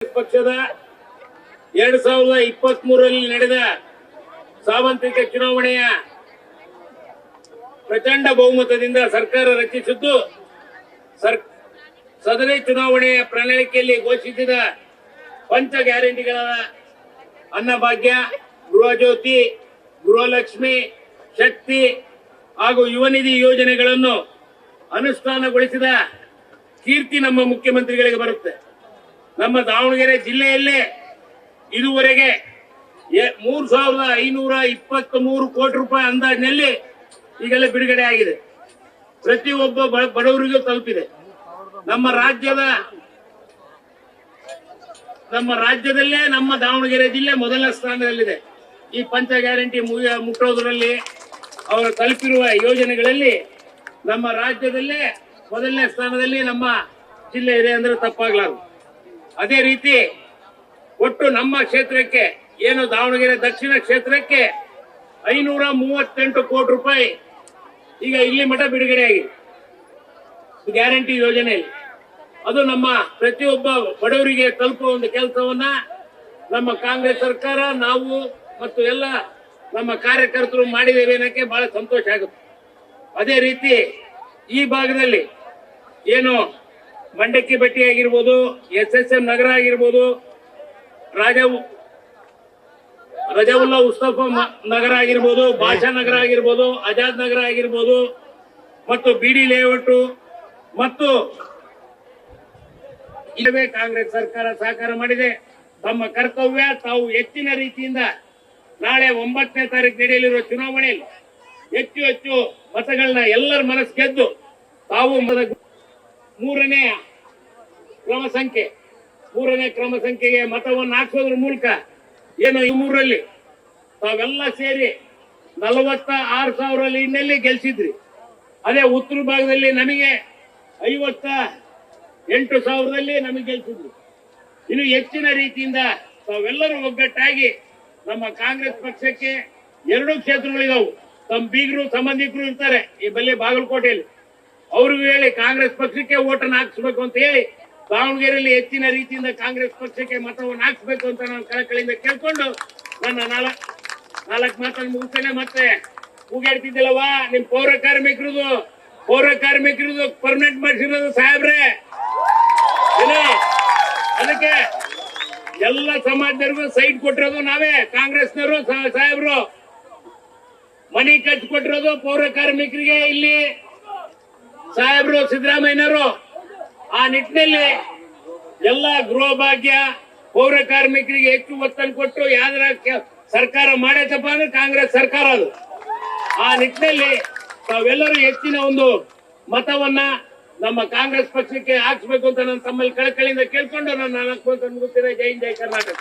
ಪಕ್ಷದ 2023ರಲ್ಲಿ ನಡೆದ ಸಾರ್ವತ್ರಿಕ ಚುನಾವಣೆಯ ಪ್ರಚಂಡ ಬಹುಮತದಿಂದ ಸರ್ಕಾರ ರಚಿಸಿದ್ದು ಸದರಿ ಚುನಾವಣೆಯ ಪ್ರಣಾಳಿಕೆಯಲ್ಲಿ ಘೋಷಿಸಿದ ಪಂಚ ಗ್ಯಾರಂಟಿಗಳಾದ ಅನ್ನಭಾಗ್ಯ, ಗೃಹಜ್ಯೋತಿ, ಗೃಹಲಕ್ಷ್ಮಿ, ಶಕ್ತಿ ಹಾಗೂ ಯುವ ನಿಧಿ ಯೋಜನೆಗಳನ್ನು ಅನುಷ್ಠಾನಗೊಳಿಸಿದ ಕೀರ್ತಿ ನಮ್ಮ ಮುಖ್ಯಮಂತ್ರಿಗಳಿಗೆ ಬರುತ್ತೆ. ನಮ್ಮ ದಾವಣಗೆರೆ ಜಿಲ್ಲೆಯಲ್ಲೇ ಇದುವರೆಗೆ 3,523 ಕೋಟಿ ರೂಪಾಯಿ ಅಂದಾಜಿನಲ್ಲಿ ಈಗೆಲ್ಲ ಬಿಡುಗಡೆ ಆಗಿದೆ. ಪ್ರತಿಯೊಬ್ಬ ಬಡವರಿಗೂ ತಲುಪಿದೆ. ನಮ್ಮ ರಾಜ್ಯದಲ್ಲೇ ನಮ್ಮ ದಾವಣಗೆರೆ ಜಿಲ್ಲೆ ಮೊದಲನೇ ಸ್ಥಾನದಲ್ಲಿದೆ. ಈ ಪಂಚ ಗ್ಯಾರಂಟಿ ಮುಟ್ಟೋದ್ರಲ್ಲಿ ಅವರು ತಲುಪಿರುವ ಯೋಜನೆಗಳಲ್ಲಿ ನಮ್ಮ ರಾಜ್ಯದಲ್ಲೇ ಮೊದಲನೇ ಸ್ಥಾನದಲ್ಲಿ ನಮ್ಮ ಜಿಲ್ಲೆ ಇದೆ ಅಂದ್ರೆ ತಪ್ಪಾಗಲಾರದು. ಅದೇ ರೀತಿ ಒಟ್ಟು ನಮ್ಮ ಕ್ಷೇತ್ರಕ್ಕೆ ಏನು ದಾವಣಗೆರೆ ದಕ್ಷಿಣ ಕ್ಷೇತ್ರಕ್ಕೆ 538 ಕೋಟಿ ರೂಪಾಯಿ ಈಗ ಇಲ್ಲಿ ಮಠ ಬಿಡುಗಡೆ ಆಗಿದೆ ಗ್ಯಾರಂಟಿ ಯೋಜನೆಯಲ್ಲಿ. ಅದು ನಮ್ಮ ಪ್ರತಿಯೊಬ್ಬ ಬಡವರಿಗೆ ತಲುಪುವ ಒಂದು ಕೆಲಸವನ್ನ ನಮ್ಮ ಕಾಂಗ್ರೆಸ್ ಸರ್ಕಾರ, ನಾವು ಮತ್ತು ಎಲ್ಲ ನಮ್ಮ ಕಾರ್ಯಕರ್ತರು ಮಾಡಿದ್ದೇವೆ ಅನ್ನೋಕ್ಕೆ ಬಹಳ ಸಂತೋಷ ಆಗುತ್ತೆ. ಅದೇ ರೀತಿ ಈ ಭಾಗದಲ್ಲಿ ಏನು ಮಂಡಕ್ಕಿ ಬಟ್ಟಿ ಆಗಿರ್ಬೋದು, SSM ನಗರ ಆಗಿರ್ಬೋದು, ರಜಾವುಲ್ಲಾ ಉಸ್ತಫಾ ನಗರ ಆಗಿರ್ಬೋದು, ಭಾಷಾ ನಗರ ಆಗಿರ್ಬೋದು, ಆಜಾದ್ ನಗರ ಆಗಿರ್ಬೋದು ಮತ್ತು ಬಿಡಿ ಲೇಔಟ್ ಮತ್ತು ಇಲ್ಲವೇ ಕಾಂಗ್ರೆಸ್ ಸರ್ಕಾರ ಸಹಕಾರ ಮಾಡಿದೆ. ತಮ್ಮ ಕರ್ತವ್ಯ ತಾವು ಹೆಚ್ಚಿನ ರೀತಿಯಿಂದ ನಾಳೆ 9ನೇ ತಾರೀಕು ನಡೆಯಲಿರುವ ಚುನಾವಣೆಯಲ್ಲಿ ಹೆಚ್ಚು ಮತಗಳನ್ನ ಎಲ್ಲರ ಮನಸ್ಸು ಗೆದ್ದು ತಾವು ಮೂರನೇ ಕ್ರಮ ಸಂಖ್ಯೆಗೆ ಮತವನ್ನು ಹಾಕೋದ್ರ ಮೂಲಕ ಏನು ಈ ಮೂರಲ್ಲಿ ತಾವೆಲ್ಲ ಸೇರಿ 46,000 ಲೀಡ್ನಲ್ಲಿ ಗೆಲ್ಸಿದ್ರಿ. ಅದೇ ಉತ್ತರ ಭಾಗದಲ್ಲಿ ನಮಗೆ 58,000ದಲ್ಲಿ ನಮಗೆ ಗೆಲ್ಸಿದ್ರಿ. ಇನ್ನು ಹೆಚ್ಚಿನ ರೀತಿಯಿಂದ ತಾವೆಲ್ಲರೂ ಒಗ್ಗಟ್ಟಾಗಿ ನಮ್ಮ ಕಾಂಗ್ರೆಸ್ ಪಕ್ಷಕ್ಕೆ 2 ಕ್ಷೇತ್ರಗಳಿದಾವು. ತಮ್ಮ ಬೀಗರು ಸಂಬಂಧಿಕರು ಇರ್ತಾರೆ ಈ ಬಲ್ಲಿ ಬಾಗಲಕೋಟೆಯಲ್ಲಿ, ಅವ್ರಿಗೂ ಹೇಳಿ ಕಾಂಗ್ರೆಸ್ ಪಕ್ಷಕ್ಕೆ ಓಟನ್ನು ಹಾಕಿಸ್ಬೇಕು ಅಂತ ಹೇಳಿ ದಾವಣಗೆರೆಯಲ್ಲಿ ಹೆಚ್ಚಿನ ರೀತಿಯಿಂದ ಕಾಂಗ್ರೆಸ್ ಪಕ್ಷಕ್ಕೆ ಮತವನ್ನು ಹಾಕಿಸ್ಬೇಕು ಅಂತ ನಾನು ಕಳಕಳಿಯಿಂದ ಕೇಳ್ಕೊಂಡು ನನ್ನ ನಾಲ್ಕು ಮಾತನ್ನು ಮುಗಿಸ್ತೇನೆ. ಮತ್ತೆ ಕೂಗಾಡ್ತಿದ್ದಿಲ್ಲವಾ ನಿಮ್ ಪೌರ ಕಾರ್ಮಿಕರದು ಪರ್ಮನೆಂಟ್ ಮಾಡಿಸಿರೋದು ಸಾಹೇಬ್ರೆ, ಅದಕ್ಕೆ ಎಲ್ಲ ಸಮಾಜದವ್ರಿಗೂ ಸೈಟ್ ಕೊಟ್ಟಿರೋದು ನಾವೇ, ಕಾಂಗ್ರೆಸ್ನವರು ಸಾಹೇಬ್ರು. ಮನಿ ಕಟ್ಟಿ ಕೊಟ್ಟಿರೋದು ಪೌರ ಕಾರ್ಮಿಕರಿಗೆ ಇಲ್ಲಿ ಸಾಹೇಬ್ರು ಸಿದ್ದರಾಮಯ್ಯನವರು. ಆ ನಿಟ್ಟಿನಲ್ಲಿ ಎಲ್ಲ ಗೃಹ ಭಾಗ್ಯ ಪೌರ ಕಾರ್ಮಿಕರಿಗೆ ಹೆಚ್ಚು ಒತ್ತನ್ನು ಕೊಟ್ಟು ಯಾವ್ದಾರ ಸರ್ಕಾರ ಮಾಡೈತಪ್ಪ ಅಂದ್ರೆ ಕಾಂಗ್ರೆಸ್ ಸರ್ಕಾರ ಅದು. ಆ ನಿಟ್ಟಿನಲ್ಲಿ ತಾವೆಲ್ಲರೂ ಹೆಚ್ಚಿನ ಒಂದು ಮತವನ್ನ ನಮ್ಮ ಕಾಂಗ್ರೆಸ್ ಪಕ್ಷಕ್ಕೆ ಹಾಕ್ಸ್ಬೇಕು ಅಂತ ನಾನು ತಮ್ಮಲ್ಲಿ ಕಳಕಳಿಯಿಂದ ಕೇಳ್ಕೊಂಡು ನಾನು 4 ಮಾತನ್ನು ಮುಗಿಸ್ತೇನೆ. ಜೈ ಹಿಂದ್, ಜೈ ಕರ್ನಾಟಕ.